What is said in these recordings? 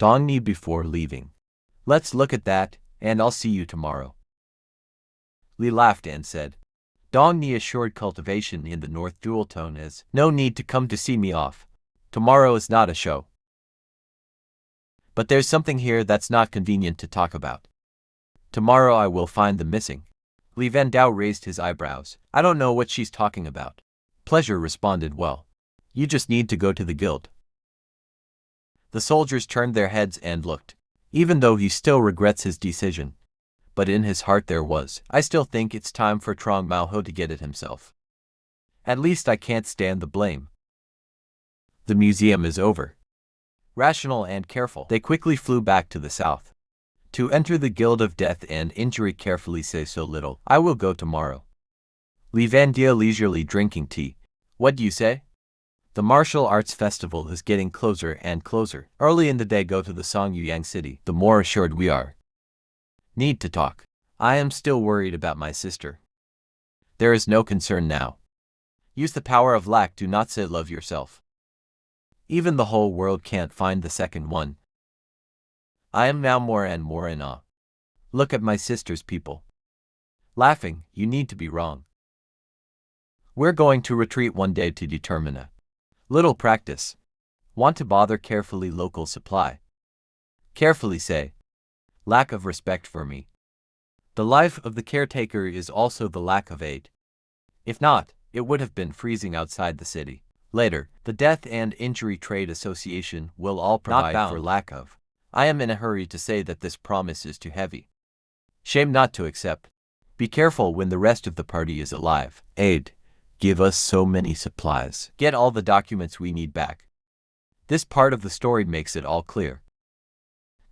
Dong Ni before leaving. Let's look at that, and I'll see you tomorrow. Li laughed and said. Dong Ni assured cultivation in the north dual tone as, no need to come to see me off. Tomorrow is not a show. But there's something here that's not convenient to talk about. Tomorrow I will find the missing. Li Vendao raised his eyebrows. I don't know what she's talking about. Pleasure responded well. You just need to go to the guild. The soldiers turned their heads and looked. Even though he still regrets his decision. But in his heart there was, I still think it's time for Trong Mao Ho to get it himself. At least I can't stand the blame. The museum is over. Rational and careful, they quickly flew back to the south. To enter the Guild of Death and Injury carefully say so little, I will go tomorrow. Li Vandia leisurely drinking tea. What do you say? The martial arts festival is getting closer and closer. Early in the day go to the Songyuyang city, the more assured we are. Need to talk. I am still worried about my sister. There is no concern now. Use the power of lack, do not say love yourself. Even the whole world can't find the second one. I am now more and more in awe. Look at my sister's people. Laughing, you need to be wrong. We're going to retreat one day to determine a little practice. Want to bother carefully local supply. Carefully say. Lack of respect for me. The life of the caretaker is also the lack of aid. If not, it would have been freezing outside the city. Later, the Death and Injury Trade Association will all provide for lack of. I am in a hurry to say that this promise is too heavy. Shame not to accept. Be careful when the rest of the party is alive. Aid. Give us so many supplies. Get all the documents we need back. This part of the story makes it all clear.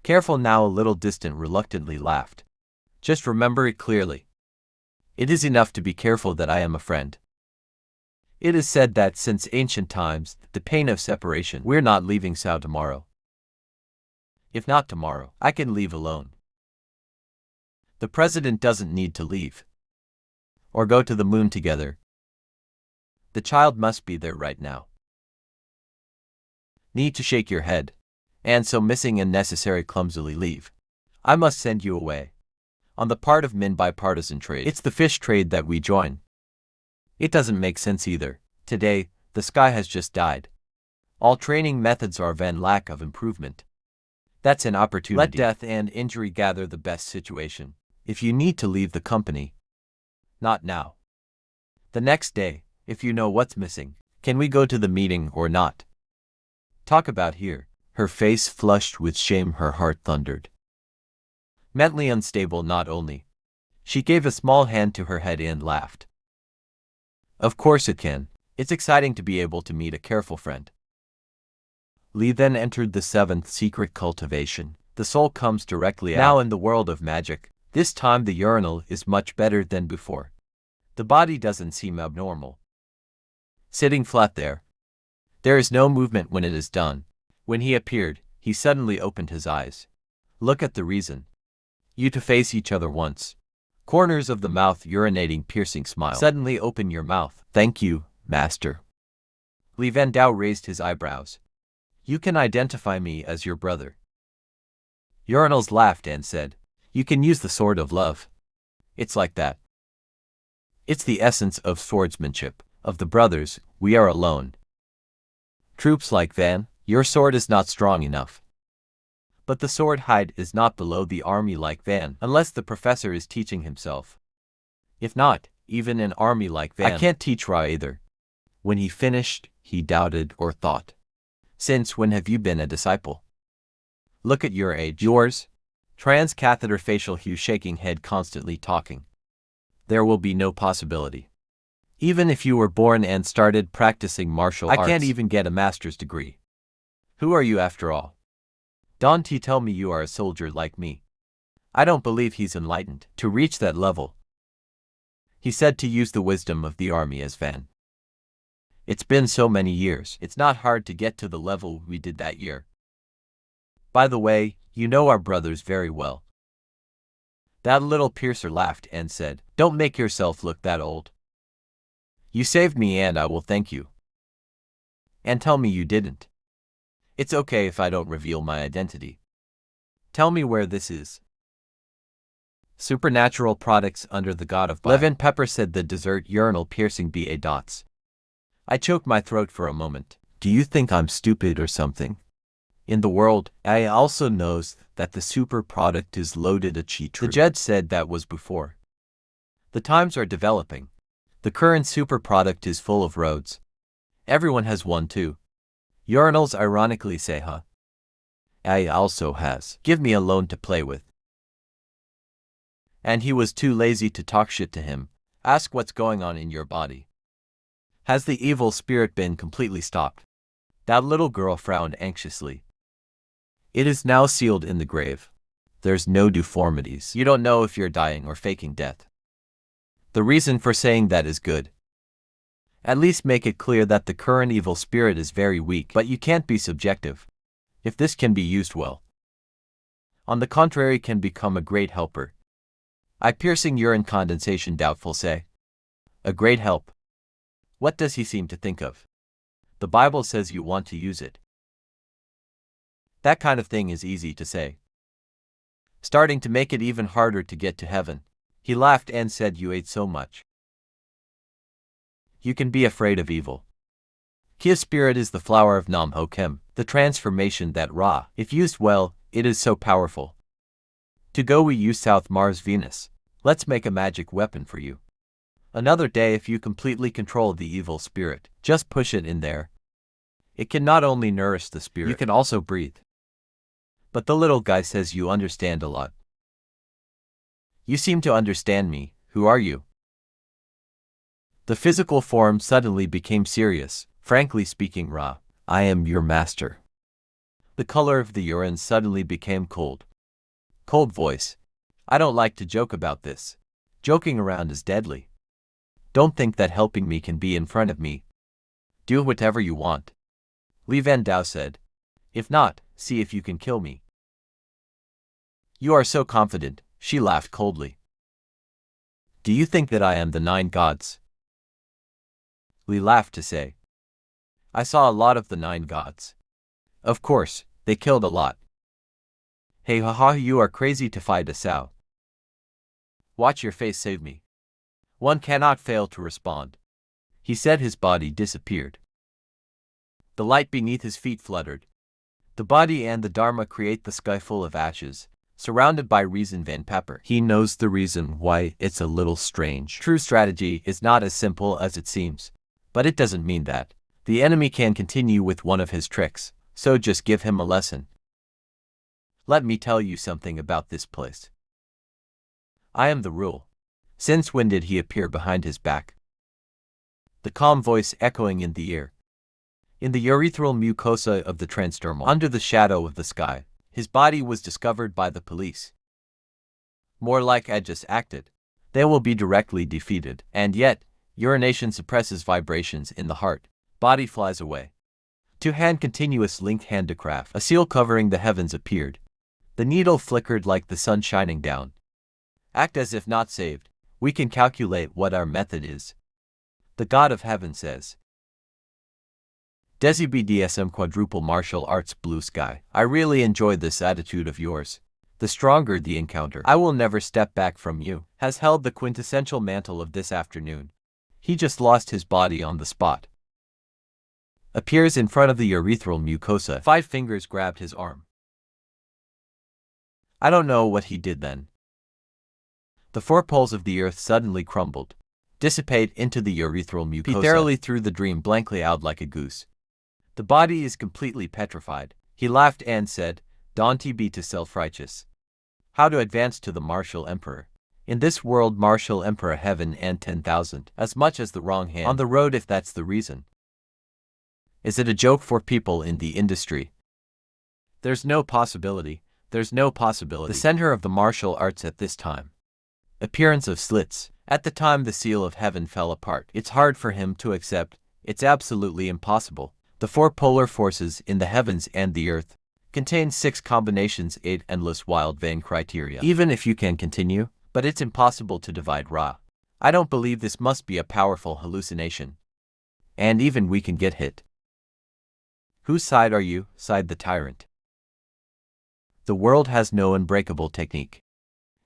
Careful now, a little distant, reluctantly laughed. Just remember it clearly. It is enough to be careful that I am a friend. It is said that since ancient times, the pain of separation, we're not leaving Sao tomorrow. If not tomorrow, I can leave alone. The president doesn't need to leave. Or go to the moon together. The child must be there right now. Need to shake your head. And so missing and necessary clumsily leave. I must send you away. On the part of men bipartisan trade, it's the fish trade that we join. It doesn't make sense either. Today, the sky has just died. All training methods are van lack of improvement. That's an opportunity. Let death and injury gather the best situation. If you need to leave the company. Not now. The next day, if you know what's missing. Can we go to the meeting or not? Talk about here. Her face flushed with shame, her heart thundered. Mentally unstable not only. She gave a small hand to her head and laughed. Of course it can. It's exciting to be able to meet a careful friend. Li then entered the seventh secret cultivation. The soul comes directly out. Now in the world of magic, this time the urinal is much better than before. The body doesn't seem abnormal. Sitting flat there. There is no movement when it is done. When he appeared, he suddenly opened his eyes. Look at the reason. You to face each other once. Corners of the mouth urinating piercing smile. Suddenly open your mouth. Thank you, master. Li Vendao raised his eyebrows. You can identify me as your brother. Urinals laughed and said, you can use the sword of love. It's like that. It's the essence of swordsmanship. Of the brothers, we are alone. Troops like Van, your sword is not strong enough. But the sword height is not below the army like Van, unless the professor is teaching himself. If not, even an army like Van, I can't teach Ra either. When he finished, he doubted or thought. Since when have you been a disciple? Look at your age. Yours? Transcatheter facial hue, shaking head, constantly talking. There will be no possibility. Even if you were born and started practicing martial arts, I can't even get a master's degree. Who are you after all? Don't tell me you are a soldier like me. I don't believe he's enlightened to reach that level. He said to use the wisdom of the army as Van. It's been so many years, it's not hard to get to the level we did that year. By the way, you know our brothers very well. That little piercer laughed and said, don't make yourself look that old. You saved me and I will thank you. And tell me you didn't. It's okay if I don't reveal my identity. Tell me where this is. Supernatural products under the god of Levin Pepper said the dessert urinal piercing BA dots. I choked my throat for a moment. Do you think I'm stupid or something? In the world, I also knows that the super product is loaded a cheat. The judge said that was before. The times are developing. The current super product is full of roads. Everyone has one too. Urinals ironically say, huh? I also has. Give me a loan to play with. And he was too lazy to talk shit to him. Ask what's going on in your body. Has the evil spirit been completely stopped? That little girl frowned anxiously. It is now sealed in the grave. There's no deformities. You don't know if you're dying or faking death. The reason for saying that is good. At least make it clear that the current evil spirit is very weak, but you can't be subjective. If this can be used well. On the contrary, can become a great helper. I piercing urine condensation doubtful say. A great help. What does he seem to think of? The Bible says you want to use it. That kind of thing is easy to say. Starting to make it even harder to get to heaven. He laughed and said, you ate so much. You can be afraid of evil. Kia spirit is the flower of Nam Ho Kem, the transformation that Ra, if used well, it is so powerful. To go we use South Mars Venus. Let's make a magic weapon for you. Another day if you completely control the evil spirit, just push it in there. It can not only nourish the spirit, you can also breathe. But the little guy says you understand a lot. You seem to understand me. Who are you? The physical form suddenly became serious. Frankly speaking, Ra, I am your master. The color of the urine suddenly became cold. Cold voice. I don't like to joke about this. Joking around is deadly. Don't think that helping me can be in front of me. Do whatever you want. Li Vendao said. If not, see if you can kill me. You are so confident, she laughed coldly. Do you think that I am the 9 gods? Li laughed to say. I saw a lot of the 9 gods. Of course, they killed a lot. Hey haha, you are crazy to fight a Sao. Watch your face save me. One cannot fail to respond. He said his body disappeared. The light beneath his feet fluttered. The body and the Dharma create the sky full of ashes, surrounded by reason Van Pepper. He knows the reason why it's a little strange. True strategy is not as simple as it seems. But it doesn't mean that the enemy can continue with one of his tricks, so just give him a lesson. Let me tell you something about this place. I am the rule. Since when did he appear behind his back? The calm voice echoing in the ear. In the urethral mucosa of the transdermal, under the shadow of the sky, his body was discovered by the police. More like I just acted. They will be directly defeated, and yet, urination suppresses vibrations in the heart. Body flies away. Two-hand continuous linked handicraft. A seal covering the heavens appeared. The needle flickered like the sun shining down. Act as if not saved. We can calculate what our method is. The God of Heaven says. Desi BDSM quadruple martial arts blue sky. I really enjoyed this attitude of yours. The stronger the encounter, I will never step back from you. Has held the quintessential mantle of this afternoon. He just lost his body on the spot. Appears in front of the urethral mucosa. 5 fingers grabbed his arm. I don't know what he did then. The 4 poles of the earth suddenly crumbled, dissipate into the urethral mucosa. He thoroughly threw the dream blankly out like a goose. The body is completely petrified. He laughed and said, Don't be too self-righteous. How to advance to the martial emperor. In this world martial emperor heaven and 10,000, as much as the wrong hand on the road if that's the reason. Is it a joke for people in the industry? There's no possibility. There's no possibility. The center of the martial arts at this time. Appearance of slits. At the time the seal of heaven fell apart. It's hard for him to accept. It's absolutely impossible. The 4 polar forces in the heavens and the earth contain 6 combinations, 8 endless wild vein criteria. Even if you can continue, but it's impossible to divide Ra. I don't believe this must be a powerful hallucination. And even we can get hit. Whose side are you? Sighed the tyrant. The world has no unbreakable technique.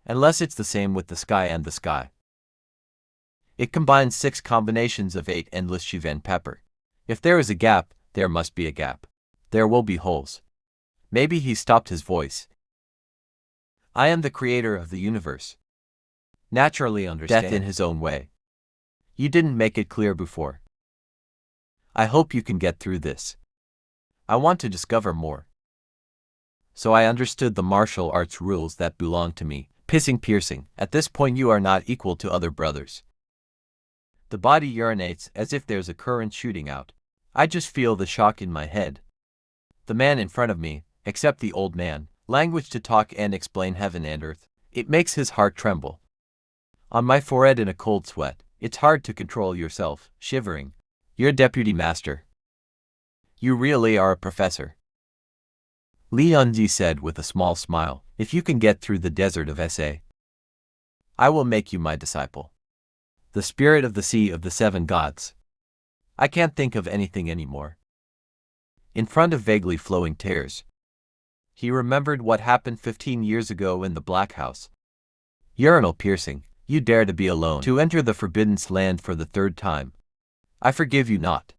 Unless it's the same with the sky and the sky. It combines 6 combinations of 8 endless Shivan pepper. If there is a gap, there must be a gap. There will be holes. Maybe he stopped his voice. I am the creator of the universe. Naturally understand death in his own way. You didn't make it clear before. I hope you can get through this. I want to discover more. So I understood the martial arts rules that belong to me. Pissing piercing. At this point you are not equal to other brothers. The body urinates as if there's a current shooting out. I just feel the shock in my head. The man in front of me, except the old man, language to talk and explain heaven and earth. It makes his heart tremble. On my forehead in a cold sweat, it's hard to control yourself, shivering. You're deputy master. You really are a professor. Li Yunxiao said with a small smile, if you can get through the desert of SA, I will make you my disciple. The spirit of the sea of the 7 gods. I can't think of anything anymore. In front of vaguely flowing tears, he remembered what happened 15 years ago in the Black House. Urinal piercing, you dare to be alone, to enter the forbidden land for the 3rd time. I forgive you not.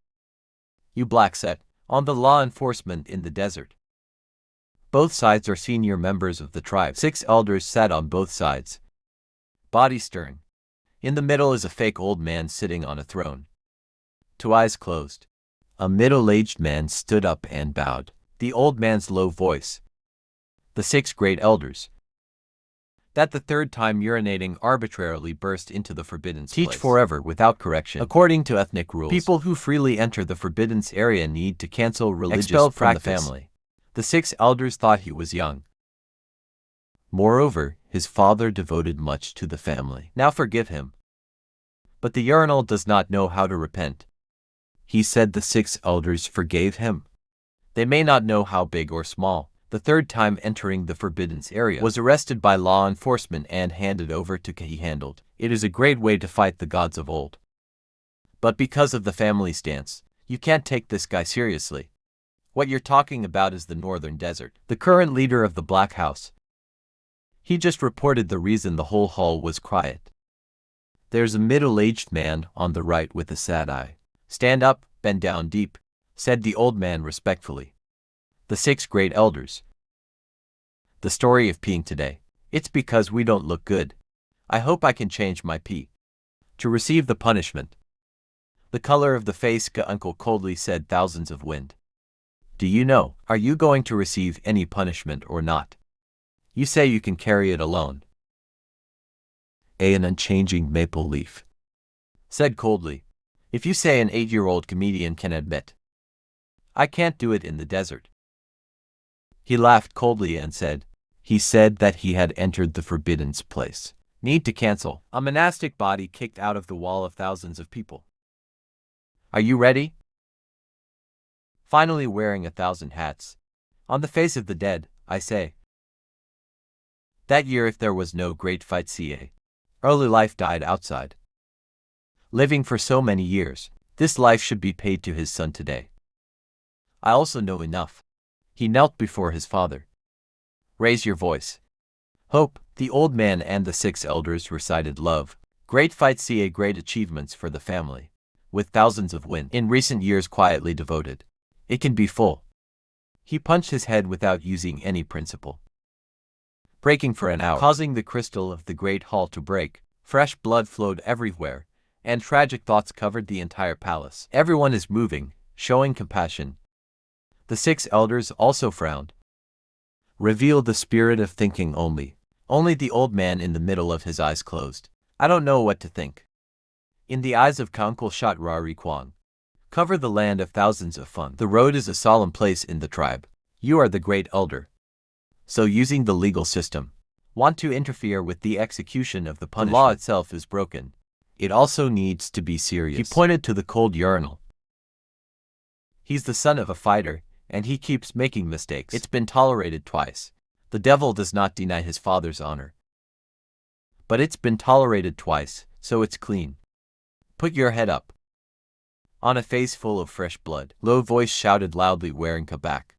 You black set, on the law enforcement in the desert. Both sides are senior members of the tribe. 6 elders sat on both sides. Body stern. In the middle is a fake old man sitting on a throne. 2 eyes closed. A middle-aged man stood up and bowed. The old man's low voice. The 6 great elders. That the 3rd time urinating arbitrarily burst into the forbidden place. Teach forever without correction. According to ethnic rules, people who freely enter the forbidden area need to cancel religious expelled from the family. The 6 elders thought he was young. Moreover, his father devoted much to the family. Now forgive him. But the urinal does not know how to repent. He said the 6 elders forgave him. They may not know how big or small. The 3rd time entering the forbidden area was arrested by law enforcement and handed over to Kahi handled. It is a great way to fight the gods of old. But because of the family stance, you can't take this guy seriously. What you're talking about is the northern desert, the current leader of the Black House. He just reported the reason the whole hall was quiet. There's a middle-aged man on the right with a sad eye. Stand up, bend down deep, said the old man respectfully. The 6 great elders. The story of peeing today. It's because we don't look good. I hope I can change my pee. To receive the punishment. The color of the face, uncle coldly said thousands of wind. Do you know, are you going to receive any punishment or not? You say you can carry it alone. An unchanging maple leaf. Said coldly. If you say an 8-year-old comedian can admit. I can't do it in the desert. He laughed coldly and said, he said that he had entered the forbidden place. Need to cancel. A monastic body kicked out of the wall of thousands of people. Are you ready? Finally wearing 1,000 hats. On the face of the dead, I say. That year if there was no great fight early life died outside. Living for so many years, this life should be paid to his son today. I also know enough. He knelt before his father. Raise your voice. Hope, the old man and the 6 elders recited love. Great fight great achievements for the family. With thousands of win in recent years quietly devoted. It can be full. He punched his head without using any principle. Breaking for an hour, causing the crystal of the great hall to break. Fresh blood flowed everywhere, and tragic thoughts covered the entire palace. Everyone is moving, showing compassion. The 6 elders also frowned. Revealed the spirit of thinking only. Only the old man in the middle of his eyes closed. I don't know what to think. In the eyes of Council shot Rari Kwang. Cover the land of thousands of fun. The road is a solemn place in the tribe. You are the great elder. So using the legal system, want to interfere with the execution of the punishment. The law itself is broken. It also needs to be serious. He pointed to the cold urinal. He's the son of a fighter, and he keeps making mistakes. It's been tolerated twice. The devil does not deny his father's honor. But it's been tolerated twice, so it's clean. Put your head up. On a face full of fresh blood, low voice shouted loudly wearing kabak.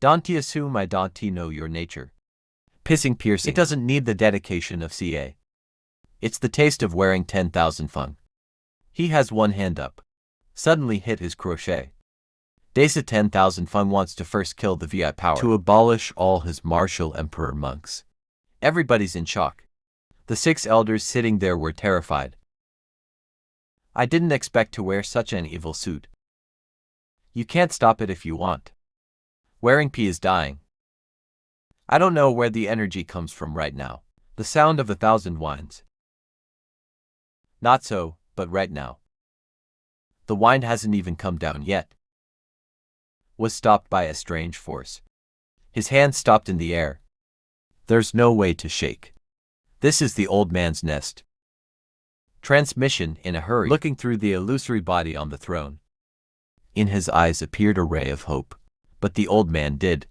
Don't assume I don't know your nature. Pissing piercing. It doesn't need the dedication of CA. It's the taste of wearing 10,000 feng. He has one hand up. Suddenly hit his crochet. Desa 10,000 feng wants to first kill the VI power to abolish all his martial emperor monks. Everybody's in shock. The 6 elders sitting there were terrified. I didn't expect to wear such an evil suit. You can't stop it if you want. Wearing P is dying. I don't know where the energy comes from right now. The sound of 1,000 wines. Not so, but right now. The wine hasn't even come down yet. Was stopped by a strange force. His hand stopped in the air. There's no way to shake. This is the old man's nest. Transmission in a hurry, looking through the illusory body on the throne. In his eyes appeared a ray of hope. But the old man did.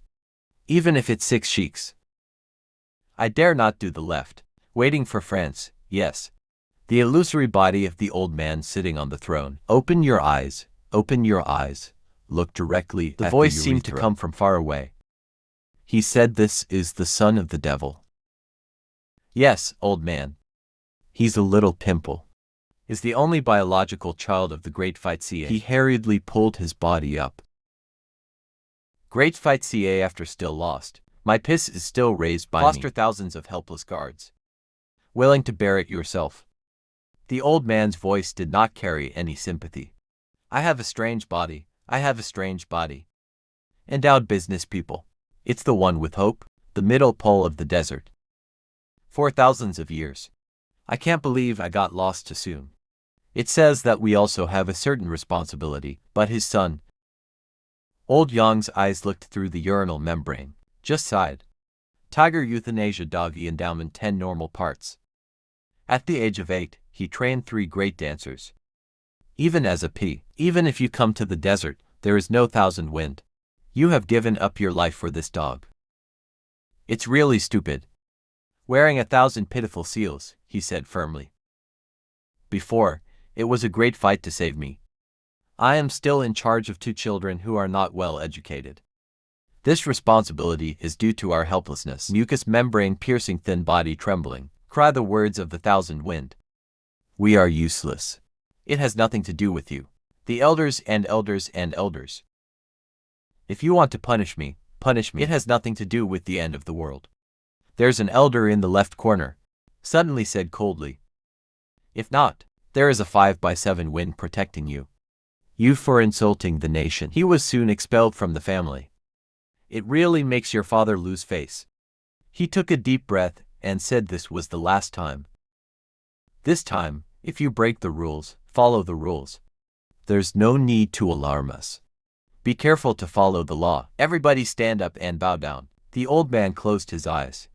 Even if it's 6 sheiks. I dare not do the left. Waiting for France, yes. The illusory body of the old man sitting on the throne. Open your eyes, open your eyes. Look directly at the voice seemed to come from far away. He said this is the son of the devil. Yes, old man. He's a little pimple. Is the only biological child of the great fight CA. He hurriedly pulled his body up. Great fight CA after still lost. My piss is still raised by foster me. Thousands of helpless guards. Willing to bear it yourself. The old man's voice did not carry any sympathy. I have a strange body. I have a strange body. Endowed business people. It's the one with hope, the middle pole of the desert. For thousands of years. I can't believe I got lost too soon. It says that we also have a certain responsibility, but his son. Old Yang's eyes looked through the urinal membrane, just sighed. Tiger euthanasia doggy endowment 10 normal parts. At the age of 8, he trained 3 great dancers. Even as a P, even if you come to the desert, there is no 1,000 wind. You have given up your life for this dog. It's really stupid. Wearing 1,000 pitiful seals, he said firmly. Before, it was a great fight to save me. I am still in charge of 2 children who are not well educated. This responsibility is due to our helplessness. Mucous membrane piercing thin body trembling. Cry the words of the 1,000 wind. We are useless. It has nothing to do with you. The elders and elders and elders. If you want to punish me, punish me. It has nothing to do with the end of the world. There's an elder in the left corner, suddenly said coldly. If not, there is a 5x7 wind protecting you. You for insulting the nation. He was soon expelled from the family. It really makes your father lose face. He took a deep breath and said this was the last time. This time, if you break the rules, follow the rules. There's no need to alarm us. Be careful to follow the law. Everybody stand up and bow down. The old man closed his eyes.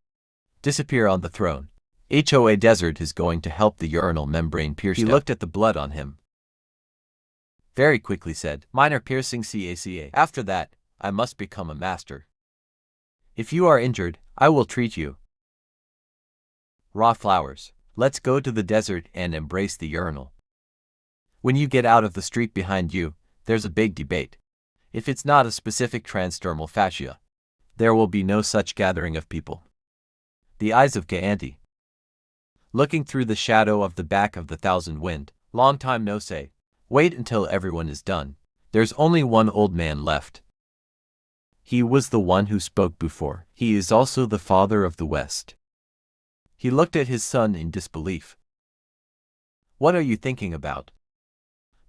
Disappear on the throne. HOA desert is going to help the urinal membrane pierce. He looked at the blood on him. Very quickly said, minor piercing CACA. After that, I must become a master. If you are injured, I will treat you. Raw flowers. Let's go to the desert and embrace the urinal. When you get out of the street behind you, there's a big debate. If it's not a specific transdermal fascia, there will be no such gathering of people. The eyes of Gaanti. Looking through the shadow of the back of the 1,000 wind. Long time no say. Wait until everyone is done. There's only one old man left. He was the one who spoke before. He is also the father of the West. He looked at his son in disbelief. What are you thinking about?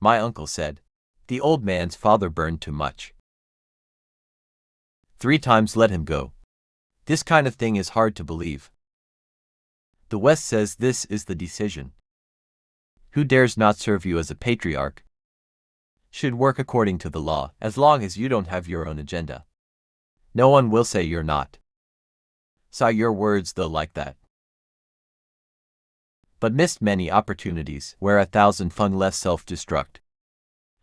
My uncle said. The old man's father burned too much. 3 times let him go. This kind of thing is hard to believe. The West says this is the decision. Who dares not serve you as a patriarch? Should work according to the law, as long as you don't have your own agenda. No one will say you're not. Saw your words though like that. But missed many opportunities where 1,000 feng less self-destruct.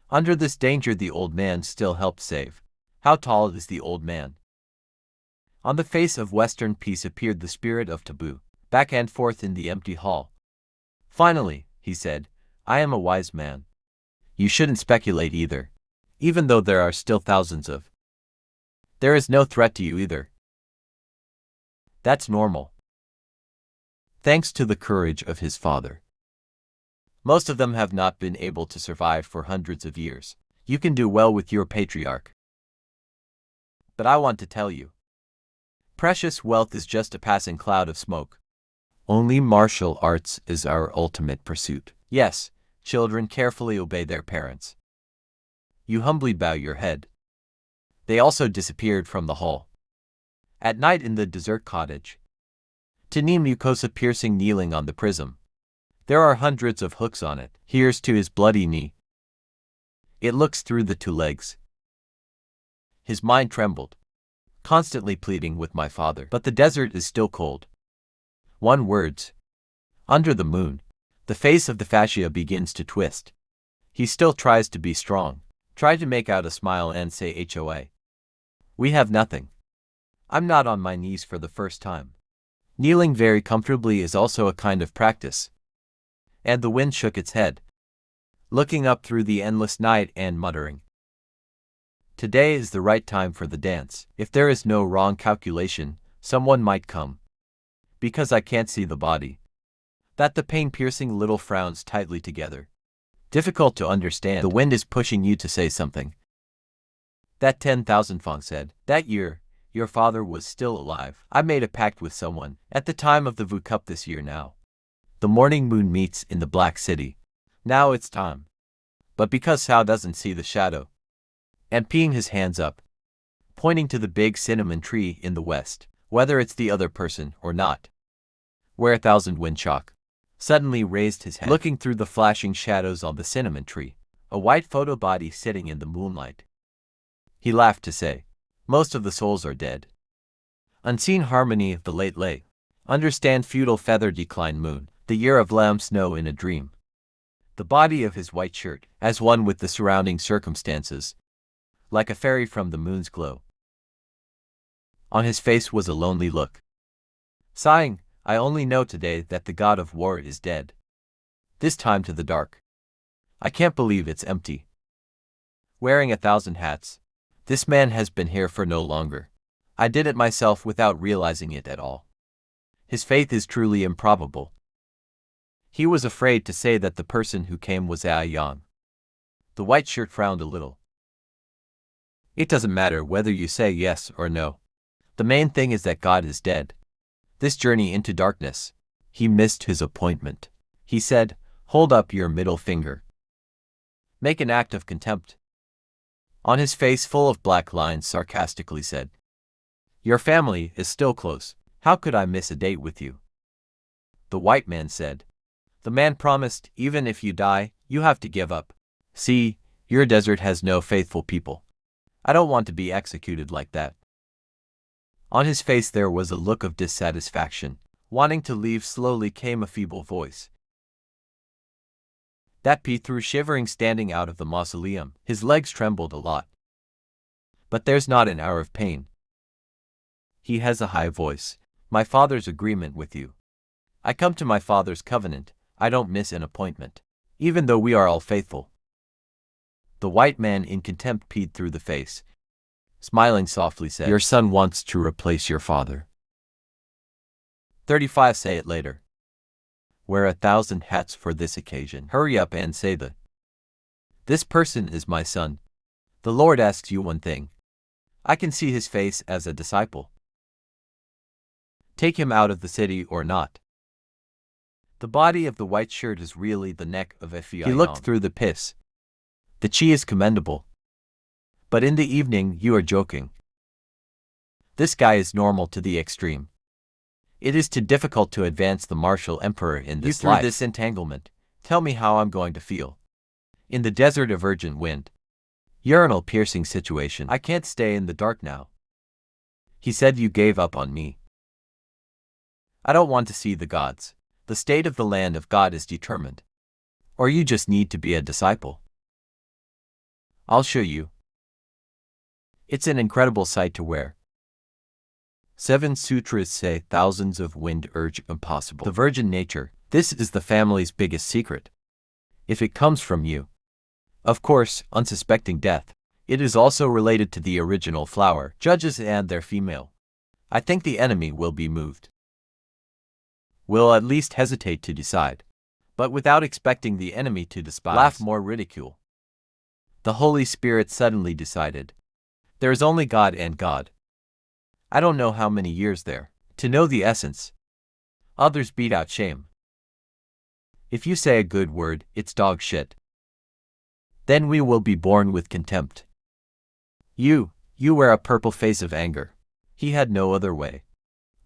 Under this danger the old man still helped save. How tall is the old man? On the face of Western peace appeared the spirit of taboo, back and forth in the empty hall. Finally, he said, I am a wise man. You shouldn't speculate either, even though there are still thousands of. There is no threat to you either. That's normal. Thanks to the courage of his father. Most of them have not been able to survive for hundreds of years. You can do well with your patriarch. But I want to tell you. Precious wealth is just a passing cloud of smoke. Only martial arts is our ultimate pursuit. Yes, children carefully obey their parents. You humbly bow your head. They also disappeared from the hall. At night in the desert cottage. Tini mucosa piercing kneeling on the prism. There are hundreds of hooks on it. Here's to his bloody knee. It looks through the 2 legs. His mind trembled, constantly pleading with my father. But the desert is still cold. 1 words. Under the moon, the face of the fascia begins to twist. He still tries to be strong. Try to make out a smile and say HOA. We have nothing. I'm not on my knees for the first time. Kneeling very comfortably is also a kind of practice. And the wind shook its head, looking up through the endless night and muttering. Today is the right time for the dance. If there is no wrong calculation, someone might come. Because I can't see the body. That the pain-piercing little frowns tightly together. Difficult to understand. The wind is pushing you to say something. That 10,000 Fang said. That year, your father was still alive. I made a pact with someone at the time of the Vu Cup this year now. The morning moon meets in the Black City. Now it's time. But because Sao doesn't see the shadow, and peeing his hands up, pointing to the big cinnamon tree in the west, whether it's the other person or not, where 1,000 wind shock suddenly raised his head, looking through the flashing shadows on the cinnamon tree, a white photo body sitting in the moonlight. He laughed to say, most of the souls are dead. Unseen harmony of the late lay. Understand feudal feather decline moon, the year of lamb snow in a dream. The body of his white shirt, as one with the surrounding circumstances, like a fairy from the moon's glow. On his face was a lonely look. Sighing, I only know today that the god of war is dead. This time to the dark. I can't believe it's empty. Wearing 1,000 hats. This man has been here for no longer. I did it myself without realizing it at all. His faith is truly improbable. He was afraid to say that the person who came was Yang. The white shirt frowned a little. It doesn't matter whether you say yes or no. The main thing is that God is dead. This journey into darkness. He missed his appointment. He said, hold up your middle finger. Make an act of contempt. On his face full of black lines sarcastically said, your family is still close. How could I miss a date with you? The white man said, the man promised, even if you die, you have to give up. See, your desert has no faithful people. I don't want to be executed like that. On his face there was a look of dissatisfaction. Wanting to leave slowly came a feeble voice. That peeped through shivering standing out of the mausoleum. His legs trembled a lot. But there's not an hour of pain. He has a high voice. My father's agreement with you. I come to my father's covenant. I don't miss an appointment. Even though we are all faithful. The white man in contempt peeped through the face. Smiling softly said, your son wants to replace your father. 35 Say it later. Wear 1,000 hats for this occasion. Hurry up and say the. This person is my son. The Lord asks you one thing. I can see his face as a disciple. Take him out of the city or not. The body of the white shirt is really the neck of a Feiyang. He looked through the piss. The chi is commendable. But in the evening you are joking. This guy is normal to the extreme. It is too difficult to advance the martial emperor in this life. You through this entanglement. Tell me how I'm going to feel. In the desert of urgent wind. Urinal piercing situation. I can't stay in the dark now. He said you gave up on me. I don't want to see the gods. The state of the land of God is determined. Or you just need to be a disciple. I'll show you. It's an incredible sight to wear. 7 sutras say thousands of wind urge impossible. The virgin nature, this is the family's biggest secret. If it comes from you, Of course, unsuspecting death. It is also related to the original flower, judges and their female. I think the enemy will be moved. Will at least hesitate to decide. But without expecting the enemy to despise, laugh more ridicule. The Holy Spirit suddenly decided. There is only God and God. I don't know how many years there, to know the essence. Others beat out shame. If you say a good word, it's dog shit. Then we will be born with contempt. You wear a purple face of anger. He had no other way.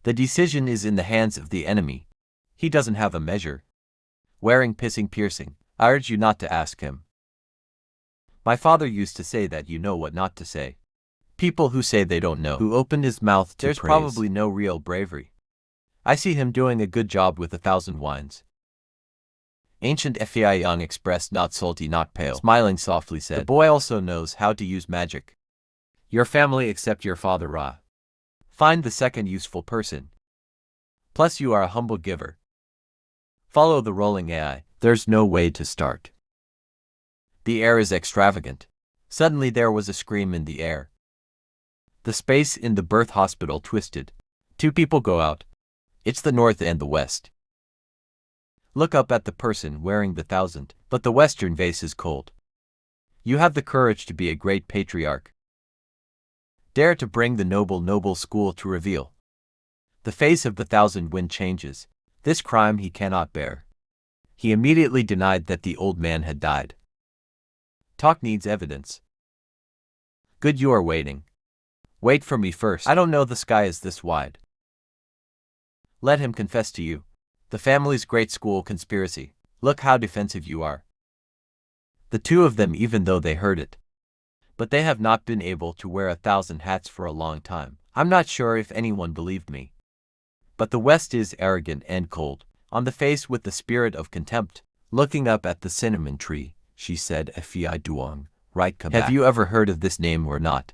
The decision is in the hands of the enemy. He doesn't have a measure. Wearing pissing piercing, I urge you not to ask him. My father used to say that you know what not to say. People who say they don't know, who opened his mouth to There's praise. Probably no real bravery. I see him doing a good job with 1,000 wines. Ancient Feiyang expressed not salty not pale, smiling softly said, the boy also knows how to use magic. Your family except your father Ra. Find the second useful person. Plus you are a humble giver. Follow the rolling AI, there's no way to start. The air is extravagant. Suddenly there was a scream in the air. The space in the birth hospital twisted. 2 people go out. It's the north and the west. Look up at the person wearing the 1,000, but the western vase is cold. You have the courage to be a great patriarch. Dare to bring the noble school to reveal. The face of the 1,000 wind changes. This crime he cannot bear. He immediately denied that the old man had died. Talk needs evidence. Good, you are waiting. Wait for me first. I don't know the sky is this wide. Let him confess to you. The family's great school conspiracy. Look how defensive you are. The 2 of them, even though they heard it. But they have not been able to wear 1,000 hats for a long time. I'm not sure if anyone believed me. But the West is arrogant and cold, on the face with the spirit of contempt. Looking up at the cinnamon tree, she said, Fei Duong, right come back. Have you ever heard of this name or not?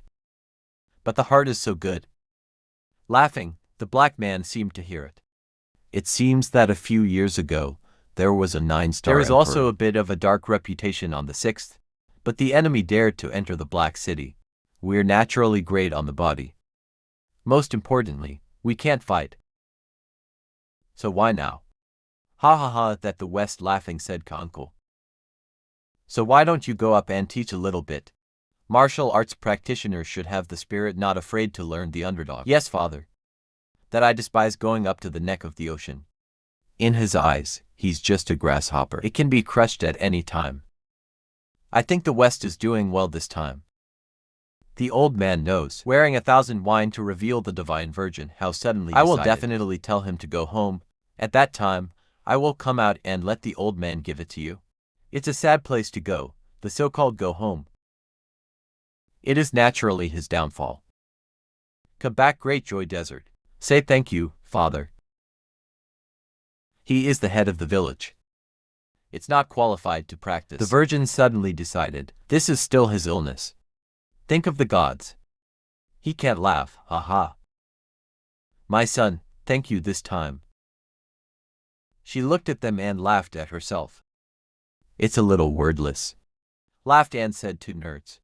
But the heart is so good. Laughing, the black man seemed to hear it. It seems that a few years ago, there was a 9-star There is emperor. Also a bit of a dark reputation on the 6th, but the enemy dared to enter the Black City. We're naturally great on the body. Most importantly, we can't fight. So why now? Ha ha ha, that the West laughing said Ka uncle. So why don't you go up and teach a little bit? Martial arts practitioners should have the spirit not afraid to learn the underdog. Yes, father. That I despise going up to the neck of the ocean. In his eyes, he's just a grasshopper. It can be crushed at any time. I think the West is doing well this time. The old man knows, wearing 1,000 wine to reveal the divine virgin, how suddenly decided. I will definitely tell him to go home. At that time, I will come out and let the old man give it to you. It's a sad place to go, the so-called go home. It is naturally his downfall. Come back, Great Joy Desert. Say thank you, father. He is the head of the village. It's not qualified to practice. The virgin suddenly decided, this is still his illness. Think of the gods. He can't laugh, ha. My son, thank you this time. She looked at them and laughed at herself. It's a little wordless. Laughed and said to nerds.